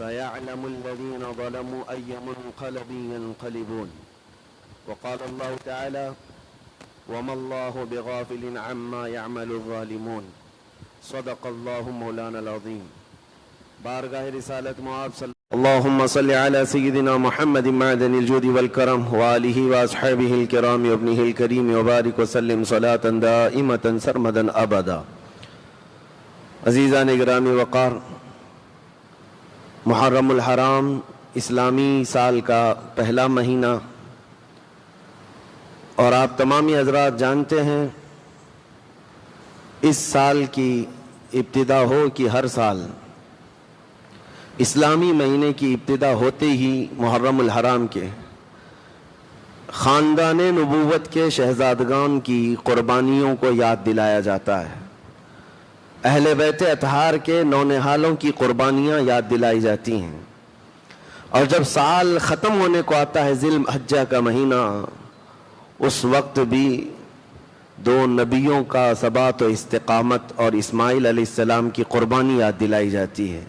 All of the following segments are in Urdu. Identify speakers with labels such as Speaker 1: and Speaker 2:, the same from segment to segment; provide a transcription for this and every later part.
Speaker 1: سيعلم الذين ظلموا أي منقلب ينقلبون. وقال الله تعالى وما الله بغافل عما يعمل الظالمون. صدق الله مولانا العظيم. بارگاہ رسالت معاب صلی اللهم صل على سيدنا محمد معدن الجود والكرم وآله وأصحابه الكرام وابنه الكريم وبارك وسلم صلاة دائمة سرمدا أبدا. عزیزان گرامی وقار، محرم الحرام اسلامی سال کا پہلا مہینہ، اور آپ تمامی حضرات جانتے ہیں اس سال کی ابتدا ہو کہ ہر سال اسلامی مہینے کی ابتدا ہوتے ہی محرم الحرام کے خاندان نبوت کے شہزادگان کی قربانیوں کو یاد دلایا جاتا ہے، اہل بیت اطہار کے نونہالوں کی قربانیاں یاد دلائی جاتی ہیں، اور جب سال ختم ہونے کو آتا ہے ذی الحجہ کا مہینہ، اس وقت بھی دو نبیوں کا ثبات و استقامت اور اسماعیل علیہ السلام کی قربانی یاد دلائی جاتی ہے۔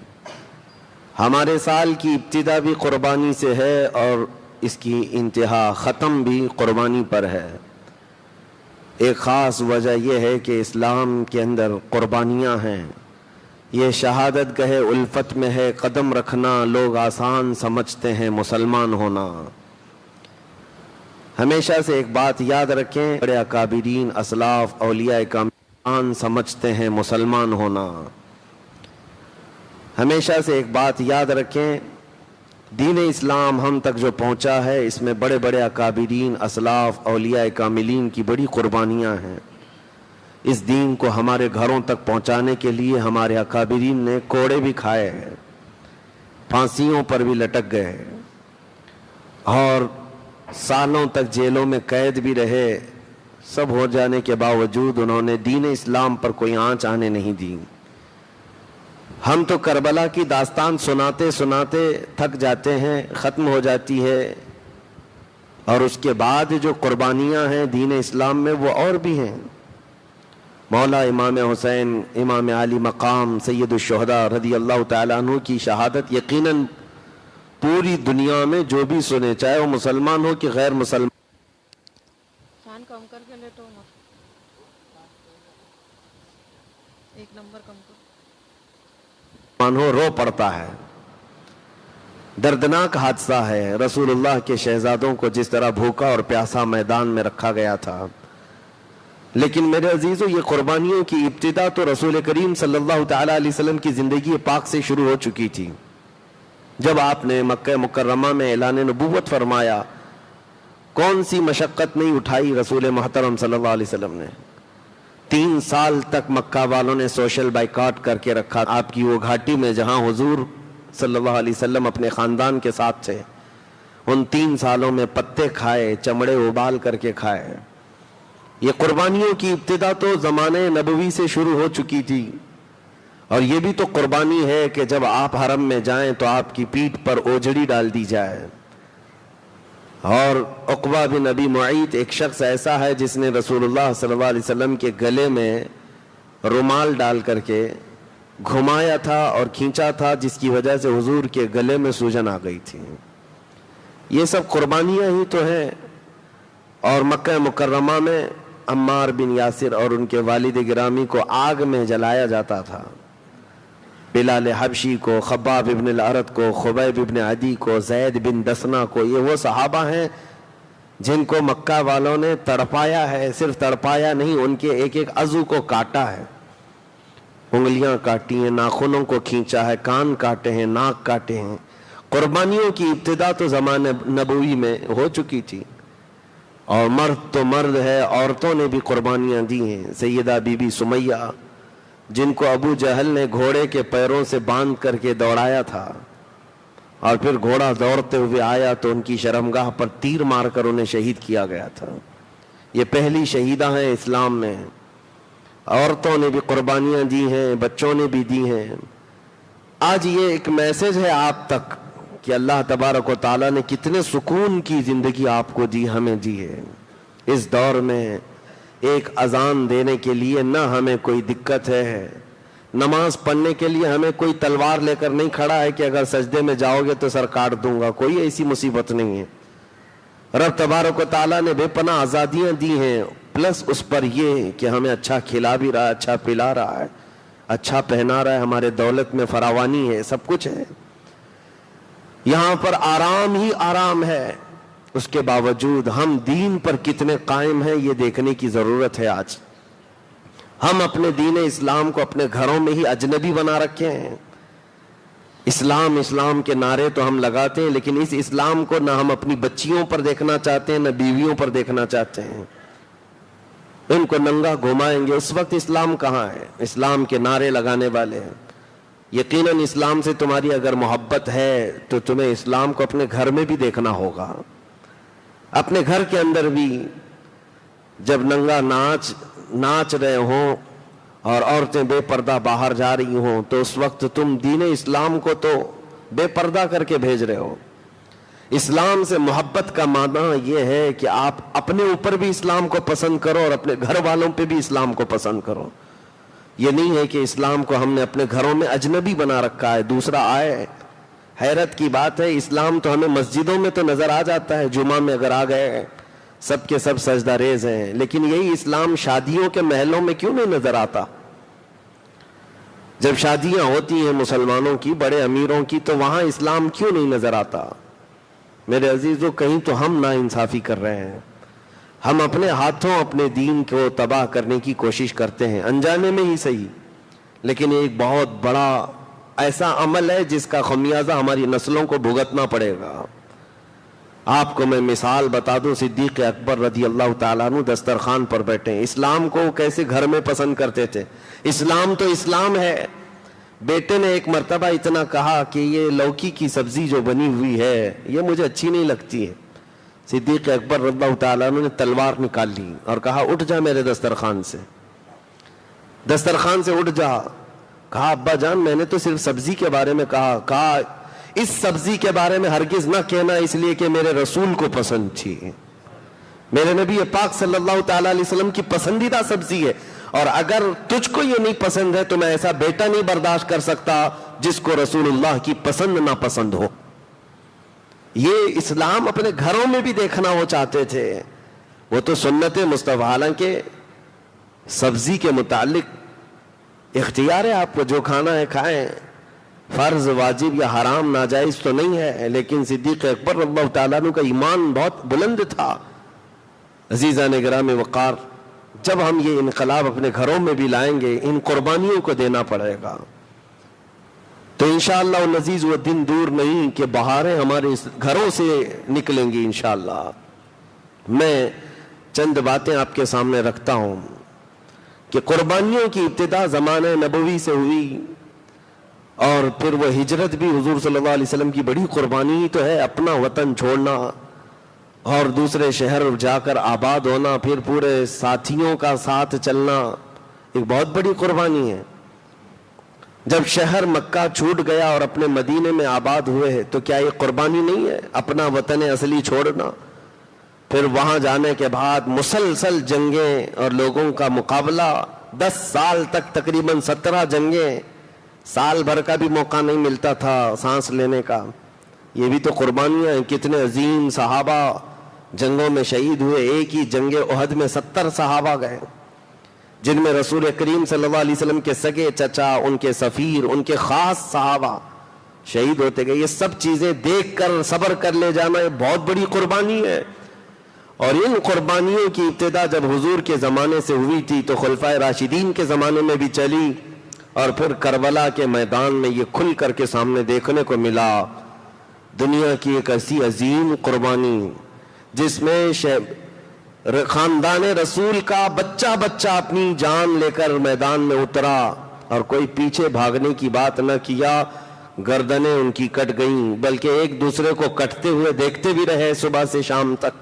Speaker 1: ہمارے سال کی ابتدا بھی قربانی سے ہے اور اس کی انتہا ختم بھی قربانی پر ہے۔ ایک خاص وجہ یہ ہے کہ اسلام کے اندر قربانیاں ہیں۔ یہ شہادت گہے الفت میں ہے قدم رکھنا، لوگ آسان سمجھتے ہیں مسلمان ہونا۔ ہمیشہ سے ایک بات یاد رکھیں، بڑے اکابرین اسلاف اولیاء کرام سمجھتے ہیں مسلمان ہونا۔ ہمیشہ سے ایک بات یاد رکھیں، دین اسلام ہم تک جو پہنچا ہے اس میں بڑے بڑے اکابرین اسلاف اولیاء کاملین کی بڑی قربانیاں ہیں۔ اس دین کو ہمارے گھروں تک پہنچانے کے لیے ہمارے اکابرین نے کوڑے بھی کھائے ہیں، پھانسیوں پر بھی لٹک گئے اور سالوں تک جیلوں میں قید بھی رہے۔ سب ہو جانے کے باوجود انہوں نے دین اسلام پر کوئی آنچ آنے نہیں دی۔ ہم تو کربلا کی داستان سناتے سناتے تھک جاتے ہیں، ختم ہو جاتی ہے، اور اس کے بعد جو قربانیاں ہیں دین اسلام میں وہ اور بھی ہیں۔ مولا امام حسین امام علی مقام سید الشہداء رضی اللہ تعالیٰ عنہ کی شہادت یقیناً پوری دنیا میں جو بھی سنے، چاہے وہ مسلمان ہو کہ غیر مسلمان ہو، رو پڑتا ہے۔ دردناک حادثہ ہے، رسول اللہ کے شہزادوں کو جس طرح بھوکا اور پیاسا میدان میں رکھا گیا تھا۔ لیکن میرے عزیزو، یہ قربانیوں کی ابتدا تو رسول کریم صلی اللہ تعالی علیہ وسلم کی زندگی پاک سے شروع ہو چکی تھی۔ جب آپ نے مکہ مکرمہ میں اعلان نبوت فرمایا، کون سی مشقت نہیں اٹھائی رسول محترم صلی اللہ علیہ وسلم نے۔ 3 سال تک مکہ والوں نے سوشل بائیکاٹ کر کے رکھا۔ آپ کی وہ گھاٹی میں جہاں حضور صلی اللہ علیہ وسلم اپنے خاندان کے ساتھ تھے، ان 3 سالوں میں پتے کھائے، چمڑے ابال کر کے کھائے۔ یہ قربانیوں کی ابتدا تو زمانے نبوی سے شروع ہو چکی تھی، اور یہ بھی تو قربانی ہے کہ جب آپ حرم میں جائیں تو آپ کی پیٹھ پر اوجڑی ڈال دی جائے۔ اور عقبہ بن ابی معیط ایک شخص ایسا ہے جس نے رسول اللہ صلی اللہ علیہ وسلم کے گلے میں رومال ڈال کر کے گھمایا تھا اور کھینچا تھا، جس کی وجہ سے حضور کے گلے میں سوجن آ گئی تھی۔ یہ سب قربانیاں ہی تو ہیں۔ اور مکہ مکرمہ میں عمار بن یاسر اور ان کے والد گرامی کو آگ میں جلایا جاتا تھا، بلال حبشی کو، خباب ابن الارت کو، خبیب ابن عدی کو، زید بن دسنا کو۔ یہ وہ صحابہ ہیں جن کو مکہ والوں نے تڑپایا ہے، صرف تڑپایا نہیں، ان کے ایک ایک عضو کو کاٹا ہے، انگلیاں کاٹی ہیں، ناخنوں کو کھینچا ہے، کان کاٹے ہیں، ناک کاٹے ہیں۔ قربانیوں کی ابتدا تو زمانے نبوی میں ہو چکی تھی، اور مرد تو مرد ہے، عورتوں نے بھی قربانیاں دی ہیں۔ سیدہ بی بی سمیہ، جن کو ابو جہل نے گھوڑے کے پیروں سے باندھ کر کے دوڑایا تھا، اور پھر گھوڑا دوڑتے ہوئے آیا تو ان کی شرمگاہ پر تیر مار کر انہیں شہید کیا گیا تھا۔ یہ پہلی شہیدہ ہیں اسلام میں۔ عورتوں نے بھی قربانیاں دی ہیں، بچوں نے بھی دی ہیں۔ آج یہ ایک میسج ہے آپ تک کہ اللہ تبارک و تعالیٰ نے کتنے سکون کی زندگی آپ کو دی، ہمیں دی ہے۔ اس دور میں ایک اذان دینے کے لیے نہ ہمیں کوئی دقت ہے، نماز پڑھنے کے لیے ہمیں کوئی تلوار لے کر نہیں کھڑا ہے کہ اگر سجدے میں جاؤ گے تو سر کاٹ دوں گا، کوئی ایسی مصیبت نہیں ہے۔ رب تبارک و تعالیٰ نے بے پناہ آزادیاں دی ہیں، پلس اس پر یہ کہ ہمیں اچھا کھلا بھی رہا ہے، اچھا پلا رہا ہے، اچھا پہنا رہا ہے، ہمارے دولت میں فراوانی ہے، سب کچھ ہے، یہاں پر آرام ہی آرام ہے۔ اس کے باوجود ہم دین پر کتنے قائم ہیں یہ دیکھنے کی ضرورت ہے۔ آج ہم اپنے دین اسلام کو اپنے گھروں میں ہی اجنبی بنا رکھے ہیں۔ اسلام اسلام کے نعرے تو ہم لگاتے ہیں، لیکن اس اسلام کو نہ ہم اپنی بچیوں پر دیکھنا چاہتے ہیں، نہ بیویوں پر دیکھنا چاہتے ہیں۔ ان کو ننگا گھمائیں گے، اس وقت اسلام کہاں ہے؟ اسلام کے نعرے لگانے والے ہیں۔ یقیناً اسلام سے تمہاری اگر محبت ہے تو تمہیں اسلام کو اپنے گھر میں بھی دیکھنا ہوگا۔ اپنے گھر کے اندر بھی جب ننگا ناچ رہے ہوں اور عورتیں بے پردہ باہر جا رہی ہوں تو اس وقت تم دین اسلام کو تو بے پردہ کر کے بھیج رہے ہو۔ اسلام سے محبت کا معنی یہ ہے کہ آپ اپنے اوپر بھی اسلام کو پسند کرو اور اپنے گھر والوں پہ بھی اسلام کو پسند کرو۔ یہ نہیں ہے کہ اسلام کو ہم نے اپنے گھروں میں اجنبی بنا رکھا ہے، دوسرا آئے۔ حیرت کی بات ہے، اسلام تو ہمیں مسجدوں میں تو نظر آ جاتا ہے، جمعہ میں اگر آ گئے سب کے سب سجدہ ریز ہیں، لیکن یہی اسلام شادیوں کے محلوں میں کیوں نہیں نظر آتا؟ جب شادیاں ہوتی ہیں مسلمانوں کی، بڑے امیروں کی، تو وہاں اسلام کیوں نہیں نظر آتا؟ میرے عزیزو، کہیں تو ہم ناانصافی کر رہے ہیں، ہم اپنے ہاتھوں اپنے دین کو تباہ کرنے کی کوشش کرتے ہیں، انجانے میں ہی صحیح، لیکن ایک بہت بڑا ایسا عمل ہے جس کا خمیازہ ہماری نسلوں کو بھگتنا پڑے گا۔ آپ کو میں مثال بتا دوں، صدیق اکبر رضی اللہ تعالیٰ عنہ دسترخوان پر بیٹھے، اسلام کو کیسے گھر میں پسند کرتے تھے۔ اسلام تو اسلام ہے۔ بیٹے نے ایک مرتبہ اتنا کہا کہ یہ لوکی کی سبزی جو بنی ہوئی ہے یہ مجھے اچھی نہیں لگتی ہے۔ صدیق اکبر رضی اللہ تعالیٰ عنہ نے تلوار نکال لی اور کہا اٹھ جا میرے دسترخوان سے، دسترخوان سے اٹھ جا۔ کہا ابا جان میں نے تو صرف سبزی کے بارے میں کہا اس سبزی کے بارے میں ہرگز نہ کہنا، اس لیے کہ میرے رسول کو پسند تھی، میرے نبی پاک صلی اللہ تعالیٰ علیہ وسلم کی پسندیدہ سبزی ہے، اور اگر تجھ کو یہ نہیں پسند ہے تو میں ایسا بیٹا نہیں برداشت کر سکتا جس کو رسول اللہ کی پسند نہ پسند ہو۔ یہ اسلام اپنے گھروں میں بھی دیکھنا وہ چاہتے تھے۔ وہ تو سنت مصطفیٰ، حالانکہ سبزی کے متعلق اختیار ہے، آپ کو جو کھانا ہے کھائیں، فرض واجب یا حرام ناجائز تو نہیں ہے، لیکن صدیق اکبر رضی اللہ تعالیٰ عنہ کا ایمان بہت بلند تھا۔ عزیزان گرامی وقار، جب ہم یہ انقلاب اپنے گھروں میں بھی لائیں گے، ان قربانیوں کو دینا پڑے گا، تو انشاءاللہ العزیز وہ دن دور نہیں کہ بہاریں ہمارے گھروں سے نکلیں گی انشاءاللہ۔ میں چند باتیں آپ کے سامنے رکھتا ہوں کہ قربانیوں کی ابتدا زمانہ نبوی سے ہوئی، اور پھر وہ ہجرت بھی حضور صلی اللہ علیہ وسلم کی بڑی قربانی تو ہے، اپنا وطن چھوڑنا اور دوسرے شہر جا کر آباد ہونا، پھر پورے ساتھیوں کا ساتھ چلنا، ایک بہت بڑی قربانی ہے۔ جب شہر مکہ چھوٹ گیا اور اپنے مدینے میں آباد ہوئے تو کیا یہ قربانی نہیں ہے؟ اپنا وطن اصلی چھوڑنا، پھر وہاں جانے کے بعد مسلسل جنگیں اور لوگوں کا مقابلہ، 10 سال تک تقریباً 17 جنگیں، سال بھر کا بھی موقع نہیں ملتا تھا سانس لینے کا۔ یہ بھی تو قربانیاں ہیں۔ کتنے عظیم صحابہ جنگوں میں شہید ہوئے، ایک ہی جنگ احد میں 70 صحابہ گئے، جن میں رسول کریم صلی اللہ علیہ وسلم کے سگے چچا، ان کے سفیر، ان کے خاص صحابہ شہید ہوتے گئے۔ یہ سب چیزیں دیکھ کر صبر کر لے جانا یہ بہت بڑی قربانی ہے، اور ان قربانیوں کی ابتدا جب حضور کے زمانے سے ہوئی تھی تو خلفائے راشدین کے زمانے میں بھی چلی، اور پھر کربلا کے میدان میں یہ کھل کر کے سامنے دیکھنے کو ملا۔ دنیا کی ایک ایسی عظیم قربانی جس میں خاندان رسول کا بچہ بچہ اپنی جان لے کر میدان میں اترا، اور کوئی پیچھے بھاگنے کی بات نہ کیا، گردنیں ان کی کٹ گئیں، بلکہ ایک دوسرے کو کٹتے ہوئے دیکھتے بھی رہے صبح سے شام تک۔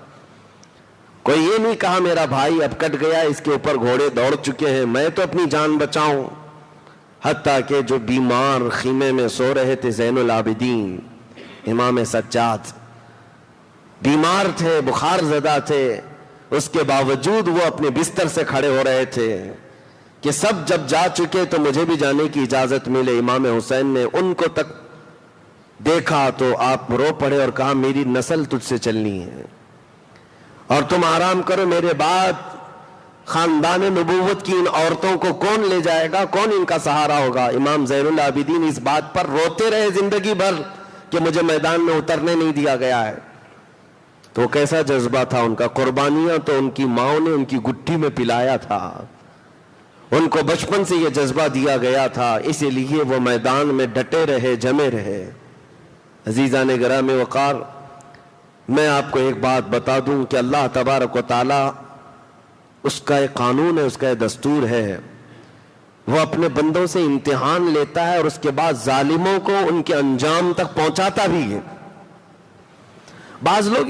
Speaker 1: کوئی یہ نہیں کہا میرا بھائی اب کٹ گیا، اس کے اوپر گھوڑے دوڑ چکے ہیں، میں تو اپنی جان بچاؤں۔ حتیٰ کہ جو بیمار خیمے میں سو رہے تھے، زین العابدین امام سجاد بیمار تھے، بخار زدہ تھے، اس کے باوجود وہ اپنے بستر سے کھڑے ہو رہے تھے۔ کہ سب جب جا چکے تو مجھے بھی جانے کی اجازت ملے. امام حسین نے ان کو تک دیکھا تو آپ رو پڑے اور کہا میری نسل تجھ سے چلنی ہے اور تم آرام کرو, میرے بعد خاندان نبوت کی ان عورتوں کو کون لے جائے گا, کون ان کا سہارا ہوگا. امام زین العابدین اس بات پر روتے رہے زندگی بھر کہ مجھے میدان میں اترنے نہیں دیا گیا ہے. تو کیسا جذبہ تھا ان کا, قربانیاں تو ان کی ماں نے ان کی گٹھی میں پلایا تھا, ان کو بچپن سے یہ جذبہ دیا گیا تھا, اسی لیے وہ میدان میں ڈٹے رہے, جمے رہے. عزیزان گرامی وقار, میں آپ کو ایک بات بتا دوں کہ اللہ تبارک و تعالی اس کا ایک قانون ہے, اس کا ایک دستور ہے, وہ اپنے بندوں سے امتحان لیتا ہے اور اس کے بعد ظالموں کو ان کے انجام تک پہنچاتا بھی ہے. بعض لوگ